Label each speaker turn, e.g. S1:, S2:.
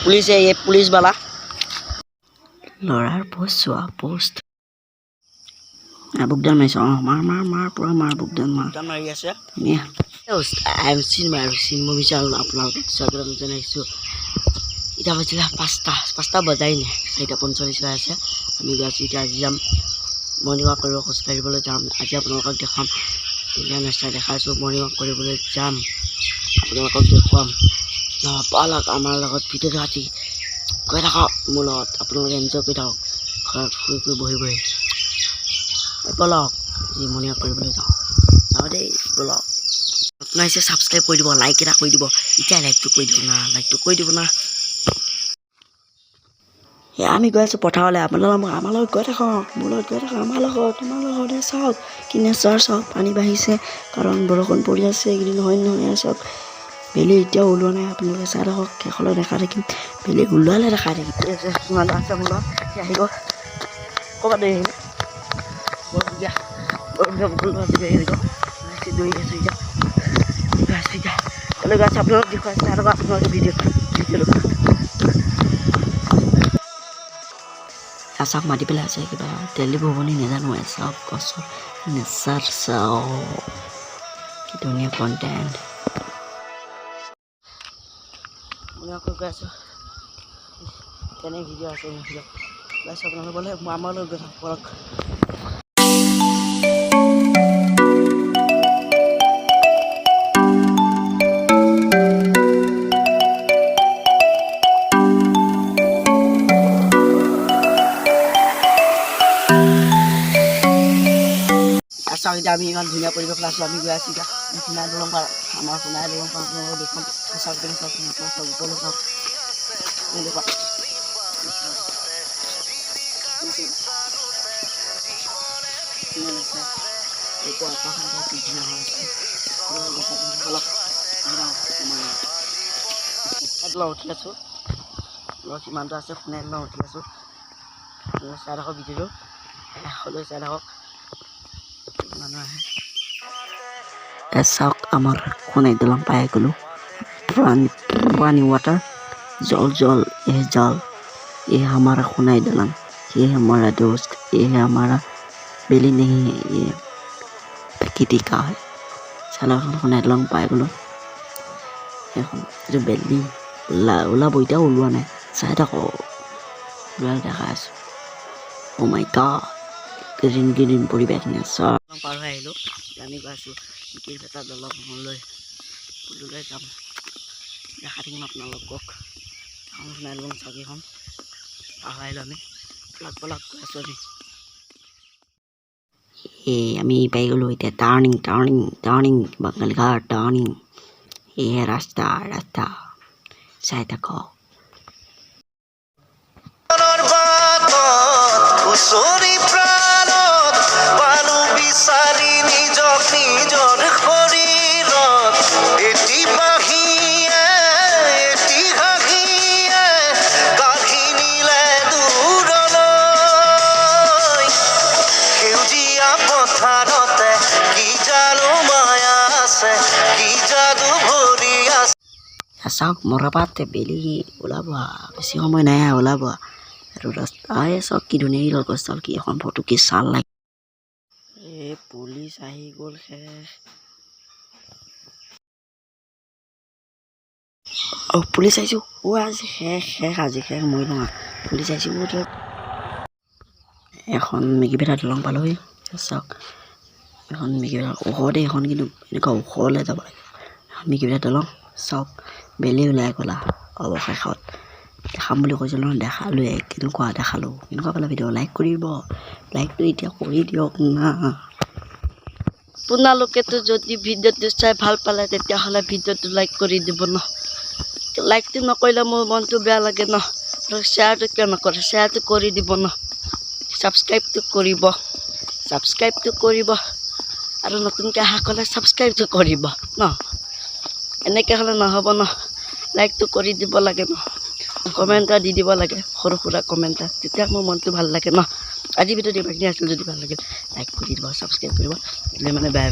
S1: police है ये police वाला लड़ार पोस्ट चुआ पोस्ट बुकदान मारिছে मार मार मार पूरा मार बुकदान मारि আছে ধুনীয়া আই চিন মাৰিছিল মই বিচাৰো আপোনালোকে স্বাগতম জনাইছো এটা বাজিলে 5টা বজাই নাই 4:45 হৈ আছে আমি গাছি এতিয়া আজি যাম মৰ্ণিং ৱাক কৰিব খোজ কাঢ়িবলৈ যাম আজি আপোনালোকক দেখাম ধুনীয়া নেচাৰ দেখাইছো মৰ্ণিং ৱাক কৰিবলৈ যাম আপোনালোকক দেখুৱাম পালক আমাৰ লগত ভিডিঅ' ৰাতি গৈ থাকক মোৰ লগত আপোনালোকে এনজয় কৰি থাকক ঘৰত শুই শুই বহি বহি বলক যি মৰ্ণিং ৱাক কৰিবলৈ যাওঁ দেই বলক আপোনালোকে সাবস্ক্ৰাইব কৰি দিব লাইক এটা কৰি দিব এতিয়া লাইকটো কৰি দিব না আমি গৈ আছোঁ পথাৰলৈ আপোনালোক আমাৰ লগত গৈ থাকক মোৰ লগত গৈ থাকক আমাৰ লগত তোমাৰ লগতে চাওক কি নেচাৰ চাওক পানী বাঢ়িছে কাৰণ বৰষুণ পৰি আছে এইকেইদিন হয় নহয় চাওক বেলি এতিয়াও ওলোৱা নাই আপোনালোকে চাই থাকক শেষলৈ দেখা থাকিম বেলি ওলোৱালে দেখা থাকিম কিমান আছে মোৰ লগত আহিব ক'ৰবাত দৈ আহিব আপোনালোক দেখুৱাইছে আৰু আপোনালোকে ভিডিঅ' চাওক মাতি পেলাই আছে কিবা তেলি ভৱনি নাজানো চাওক গছৰ নেচাৰ চাওক কি ধুনীয়া কণ্টেণ্ট মই আকৌ গৈ আছোঁ তেনে ভিডিঅ' আছে ভিডিঅ' গাইছ আপোনালোকে বোলে আমাৰ লগত গৈ থাকক চাওক আমি ইমান ধুনীয়া পৰিৱেশ আছোঁ আমি গৈ আছোঁ এতিয়া সোণাই দলং পাৰ আমাৰ সোণাই দলং পাৰ আপোনালোকক দেখুৱাম চাওক কেনে চাওক ওপৰলৈ চাওক এনেকুৱা এতিয়া আকাশখন কি ধুনীয়া হৈ আছে উঠি আছোঁ কিমানটো আছে সোণাই দলং উঠি আছোঁ চাই থাকক ভিডিঅ'টো শেষলৈ চাই থাকক চাওক আমাৰ সোণাই দলং পাই গ'লোঁ पानी वाटर जल ये हमारा खुनाई दलंग ये हमारा दोस्त ये है हमारा बेली नहीं है ये प्रकृति का है चलो खुनाई दलंग पाई गलो जो बेली ওলাব এতিয়া ওলোৱা নাই চাই থাকো ওলাই দেখা আছোঁ অ' মাই গড গ্ৰীণ পৰিৱেশ নেচাৰ পাৰ হৈ আহিলোঁ আমি গৈ আছোঁ কিৰপেটা দলংলৈ পুললৈ যাম দেখা থাকিম আপোনালোকক সোণাই দলং চাওক এখন পাৰ হৈ আহিলোঁ আমি পলাক গৈ আছোঁ আমি পাই গ'লোঁ এতিয়া টাৰ্ণিং বাঙালীঘাট টাৰ্ণিং এয়ে ৰাস্তা চাই থাকক চাওক মৰাপাতে বেলি ওলাব বেছি সময় নাই ওলাব আৰু ৰাস্তাই চাওক কি ধুনীয়া গছ চাওক কি এখন ফটো কি চাল লাগে পুলিচ আহি গ'ল শেষ পুলিচ আহিছোঁ আজি শেষ মই নহয় পুলিচ আহিছোঁ এখন মেগীপেটা দলং পালোহি চাওক এখন মেগীপেটা ওখ দেই এখন কিন্তু এনেকুৱা ওখলৈ যাব লাগে মেগীপেটা দলং চাওক বেলি ওলাই গ'লা অৱশেষত দেখাম বুলি কৈছিলোঁ নহয় দেখালোৱে কেনেকুৱা পালে ভিডিঅ' লাইক কৰিব লাইকটো এতিয়া কৰি দিয়ক না আপোনালোকেতো যদি ভিডিঅ'টো চাই ভাল পালে তেতিয়াহ'লে ভিডিঅ'টো লাইক কৰি দিব ন লাইকটো নকৰিলে মোৰ মনটো বেয়া লাগে ন আৰু শ্বেয়াৰটো কিয় নকৰে শ্বেয়াৰটো কৰি দিব ন ছাবস্ক্ৰাইবটো কৰিব আৰু নতুনকৈ অহা ক'লে ছাবস্ক্ৰাইবটো কৰিব ন এনেকৈ হ'লে নহ'ব ন লাইকটো কৰি দিব লাগে ন কমেণ্ট এটা দি দিব লাগে সৰু সুৰা কমেণ্ট এটা তেতিয়া মোৰ মনটো ভাল লাগে ন আজি ভিডিঅ'টো ইমানখিনি আছিল যদি ভাল লাগিল লাইক কৰি দিব ছাবস্ক্ৰাইব কৰিব মানে বাই